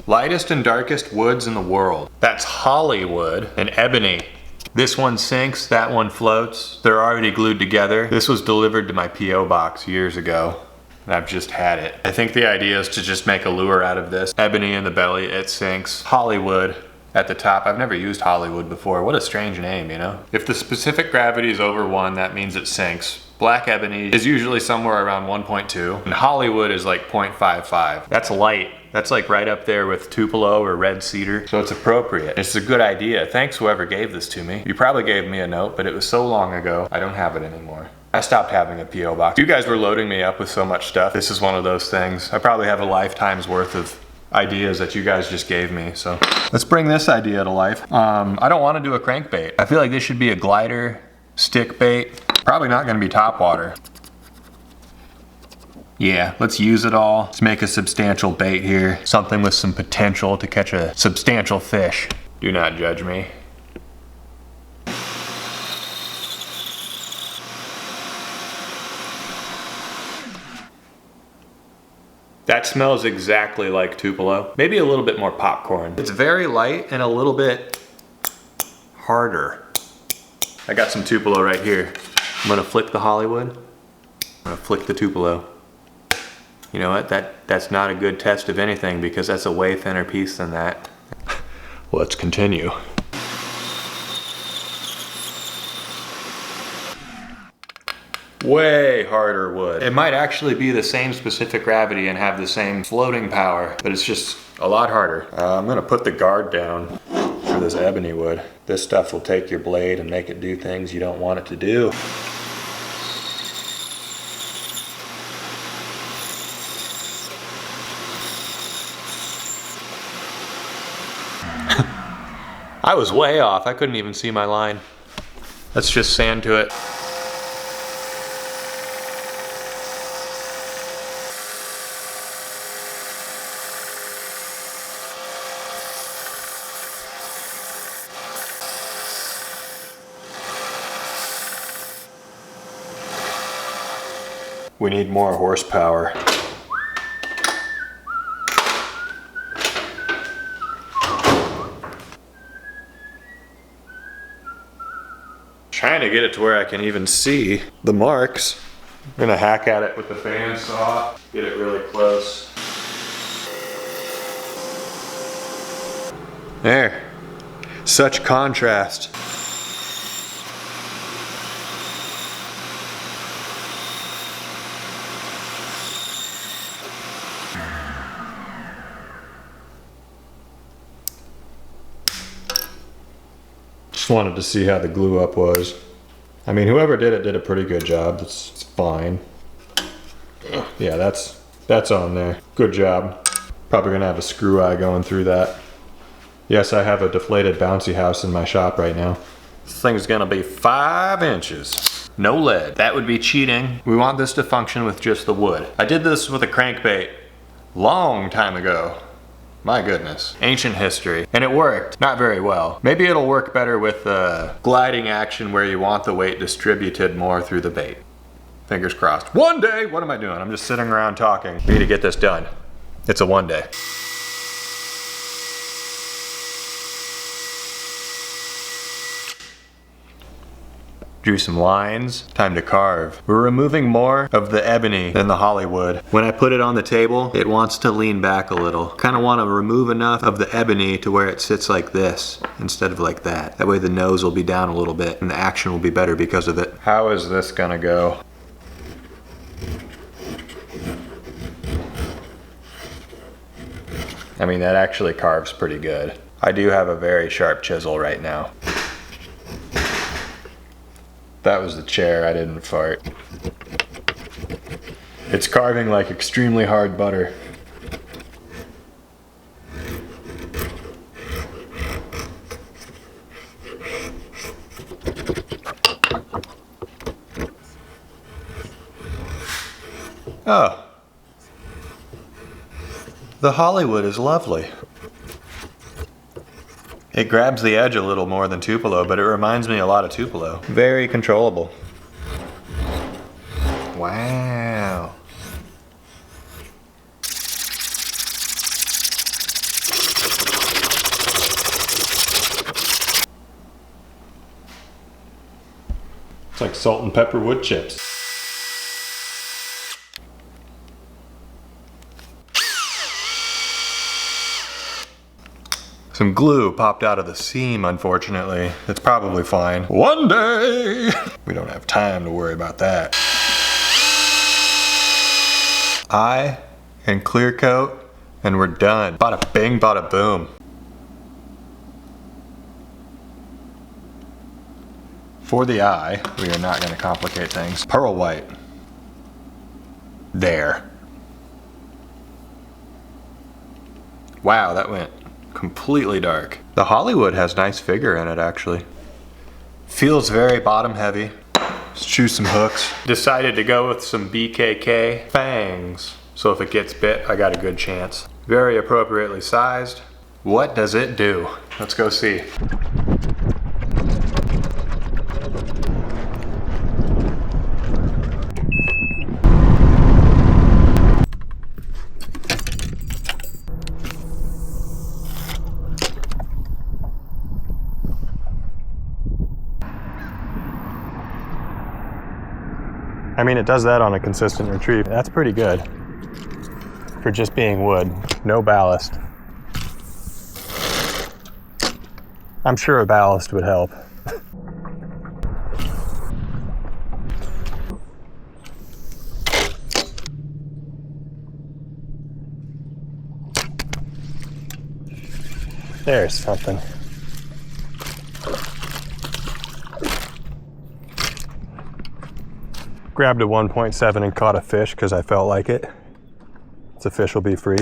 Lightest and darkest woods in the world. That's Hollywood and ebony. This one sinks, that one floats. They're already glued together. This was delivered to my P.O. box years ago, and I've just had it. I think the idea is to just make a lure out of this. Ebony in the belly, it sinks. Hollywood at the top. I've never used Hollywood before. What a strange name, you know? If the specific gravity is over 1, that means it sinks. Black ebony is usually somewhere around 1.2, and Hollywood is like 0.55. That's light. That's like right up there with Tupelo or red cedar, so it's appropriate. It's a good idea. Thanks whoever gave this to me. You probably gave me a note, but it was so long ago, I don't have it anymore. I stopped having a P.O. box. You guys were loading me up with so much stuff. This is one of those things. I probably have a lifetime's worth of ideas that you guys just gave me, so. Let's bring this idea to life. I don't want to do a crankbait. I feel like this should be a glider, stick bait. Probably not gonna be topwater. Yeah, let's use it all. Let's make a substantial bait here. Something with some potential to catch a substantial fish. Do not judge me. That smells exactly like Tupelo. Maybe a little bit more popcorn. It's very light and a little bit harder. I got some Tupelo right here. I'm gonna flick the Hollywood. I'm gonna flick the Tupelo. You know what, that's not a good test of anything because that's a way thinner piece than that. Let's continue. Way harder wood. It might actually be the same specific gravity and have the same floating power, but it's just a lot harder. I'm gonna put the guard down for this ebony wood. This stuff will take your blade and make it do things you don't want it to do. I was way off. I couldn't even see my line. Let's just sand to it. We need more horsepower. Trying to get it to where I can even see the marks. I'm gonna hack at it with the bandsaw, get it really close. There, such contrast. Just wanted to see how the glue up was. I mean, whoever did it did a pretty good job. It's fine. Yeah, that's on there. Good job. Probably gonna have a screw eye going through that. Yes, I have a deflated bouncy house in my shop right now. This thing's gonna be 5 inches. No lead. That would be cheating. We want this to function with just the wood. I did this with a crankbait long time ago. My goodness, ancient history. And it worked, not very well. Maybe it'll work better with gliding action where you want the weight distributed more through the bait. Fingers crossed. One day, what am I doing? I'm just sitting around talking. We need to get this done. It's a one day. Drew some lines, time to carve. We're removing more of the ebony than the Hollywood. When I put it on the table, it wants to lean back a little. Kind of want to remove enough of the ebony to where it sits like this instead of like that. That way the nose will be down a little bit and the action will be better because of it. How is this gonna go? I mean, that actually carves pretty good. I do have a very sharp chisel right now. That was the chair, I didn't fart. It's carving like extremely hard butter. Oh. The Hollywood is lovely. It grabs the edge a little more than Tupelo, but it reminds me a lot of Tupelo. Very controllable. Wow. It's like salt and pepper wood chips. Some glue popped out of the seam, unfortunately. It's probably fine. One day! We don't have time to worry about that. Eye and clear coat, and we're done. Bada bing, bada boom. For the eye, we are not going to complicate things. Pearl white. There. Wow, that went completely dark. The Hollywood has nice figure in it, actually. Feels very bottom heavy. Let's choose some hooks. Decided to go with some BKK fangs. So if it gets bit, I got a good chance. Very appropriately sized. What does it do? Let's go see. I mean, it does that on a consistent retrieve. That's pretty good for just being wood. No ballast. I'm sure a ballast would help. There's something. Grabbed a 1.7 and caught a fish because I felt like it. The fish will be free.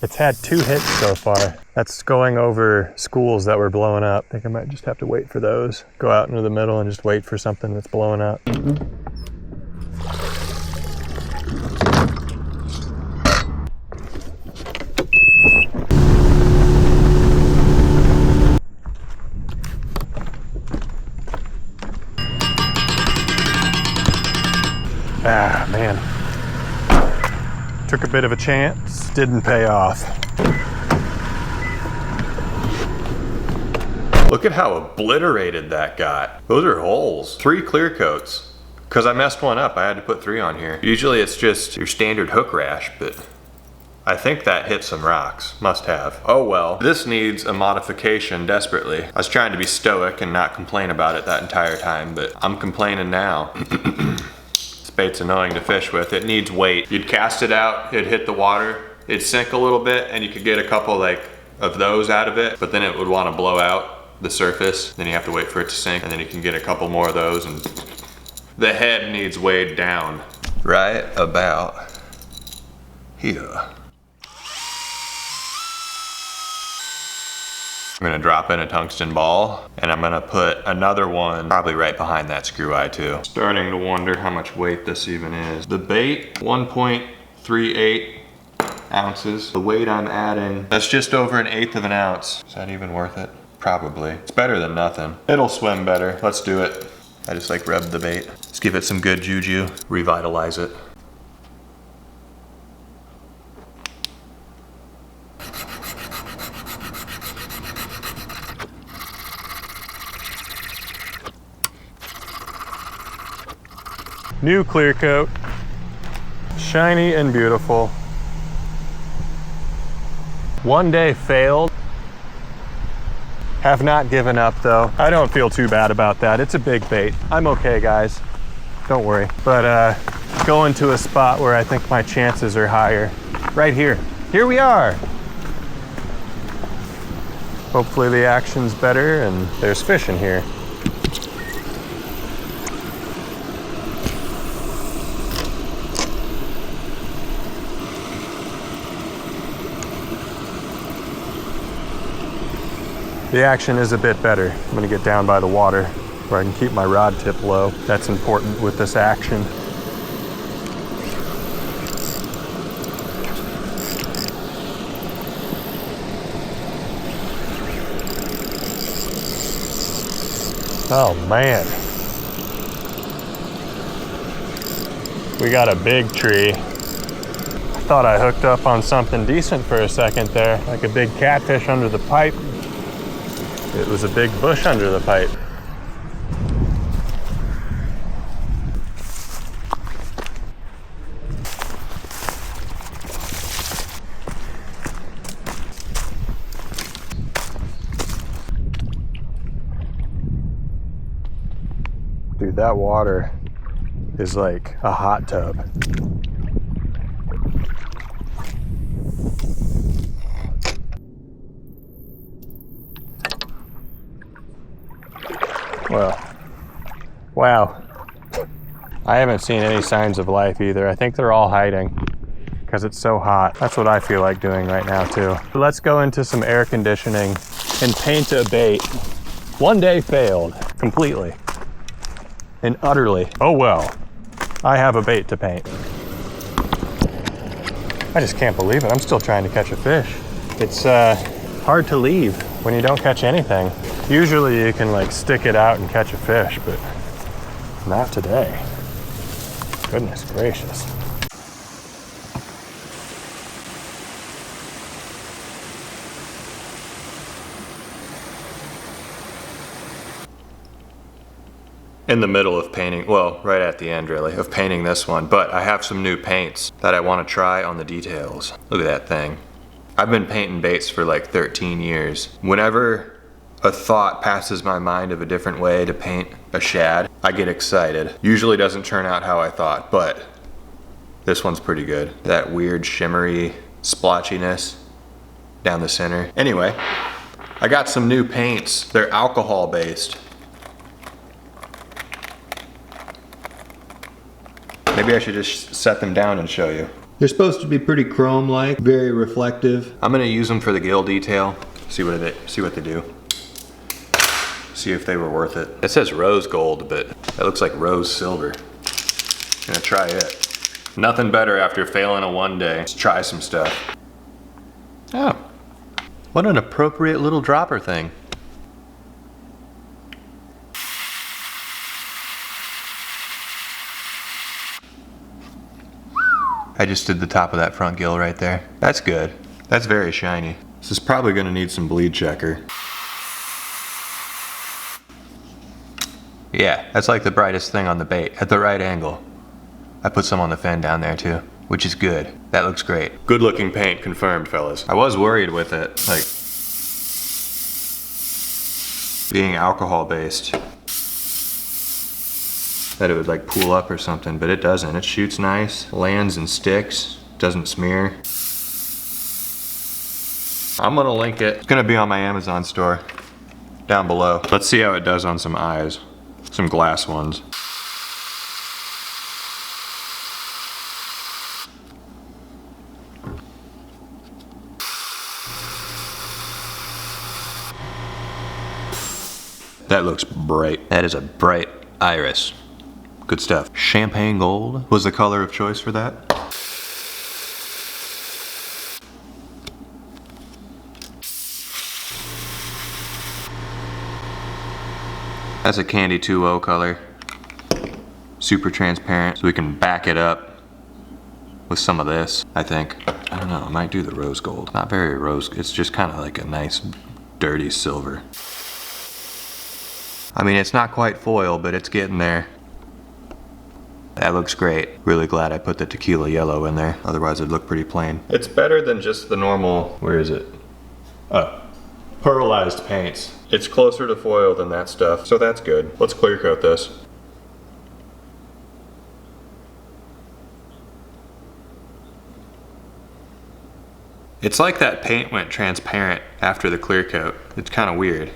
It's had 2 hits so far. That's going over schools that were blowing up. I think I might just have to wait for those. Go out into the middle and just wait for something that's blowing up. Ah, man. Took a bit of a chance, didn't pay off. Look at how obliterated that got. Those are holes. 3 clear coats. Because I messed one up, I had to put 3 on here. Usually it's just your standard hook rash, but I think that hit some rocks. Must have. Oh well. This needs a modification desperately. I was trying to be stoic and not complain about it that entire time, but I'm complaining now. Bait's annoying to fish with. It needs weight. You'd cast it out, it'd hit the water, it'd sink a little bit, and you could get a couple like of those out of it, but then it would want to blow out the surface. Then you have to wait for it to sink, and then you can get a couple more of those, and the head needs weighed down. Right about here. I'm gonna drop in a tungsten ball, and I'm gonna put another one probably right behind that screw eye too. Starting to wonder how much weight this even is. The bait, 1.38 ounces. The weight I'm adding, that's just over 1/8 of an ounce. Is that even worth it? Probably. It's better than nothing. It'll swim better. Let's do it. I just like rubbed the bait. Let's give it some good juju. Revitalize it. New clear coat, shiny and beautiful. One day failed. Have not given up though. I don't feel too bad about that. It's a big bait. I'm okay, guys. Don't worry. But going to a spot where I think my chances are higher. Right here. Here we are. Hopefully the action's better and there's fish in here. The action is a bit better. I'm gonna get down by the water where I can keep my rod tip low. That's important with this action. Oh man. We got a big tree. I thought I hooked up on something decent for a second there, like a big catfish under the pipe. It was a big bush under the pipe. Dude, that water is like a hot tub. Well, wow. I haven't seen any signs of life either. I think they're all hiding because it's so hot. That's what I feel like doing right now too. Let's go into some air conditioning and paint a bait. One day failed completely and utterly. Oh well, I have a bait to paint. I just can't believe it. I'm still trying to catch a fish. It's hard to leave when you don't catch anything. Usually you can like stick it out and catch a fish, but not today. Goodness gracious. In the middle of painting, well, right at the end really, of painting this one, but I have some new paints that I want to try on the details. Look at that thing. I've been painting baits for like 13 years. Whenever a thought passes my mind of a different way to paint a shad, I get excited. Usually doesn't turn out how I thought, but this one's pretty good. That weird shimmery splotchiness down the center. Anyway, I got some new paints. They're alcohol based. Maybe I should just set them down and show you. They're supposed to be pretty chrome-like, very reflective. I'm gonna use them for the gill detail. See what they do. See if they were worth it. It says rose gold, but it looks like rose silver. I'm gonna try it. Nothing better after failing a one day. Let's try some stuff. Oh, what an appropriate little dropper thing. I just did the top of that front gill right there. That's good. That's very shiny. This is probably gonna need some bleed checker. Yeah, that's like the brightest thing on the bait, at the right angle. I put some on the fin down there too, which is good. That looks great. Good looking paint confirmed, fellas. I was worried with it, like being alcohol based, that it would like pool up or something, but it doesn't. It shoots nice, lands and sticks, doesn't smear. I'm gonna link it. It's gonna be on my Amazon store down below. Let's see how it does on some eyes, some glass ones. That looks bright. That is a bright iris. Good stuff. Champagne gold was the color of choice for that. That's a candy 2.0 color. Super transparent, so we can back it up with some of this, I think. I don't know, I might do the rose gold. Not very rose, it's just kind of like a nice dirty silver. I mean, it's not quite foil, but it's getting there. That looks great. Really glad I put the tequila yellow in there, otherwise it'd look pretty plain. It's better than just the normal, where is it? Pearlized paints. It's closer to foil than that stuff, so that's good. Let's clear coat this. It's like that paint went transparent after the clear coat. It's kind of weird.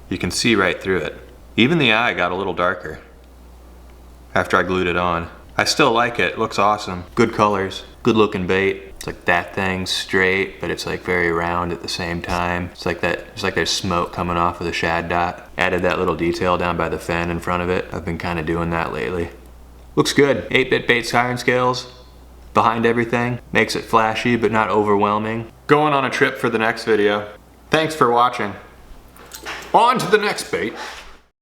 You can see right through it. Even the eye got a little darker after I glued it on. I still like it, looks awesome. Good colors, good looking bait. It's like that thing's straight, but it's like very round at the same time. It's like there's smoke coming off of the shad dot. Added that little detail down by the fin in front of it. I've been kind of doing that lately. Looks good. 8-bit bait siren scales behind everything. Makes it flashy, but not overwhelming. Going on a trip for the next video. Thanks for watching. On to the next bait.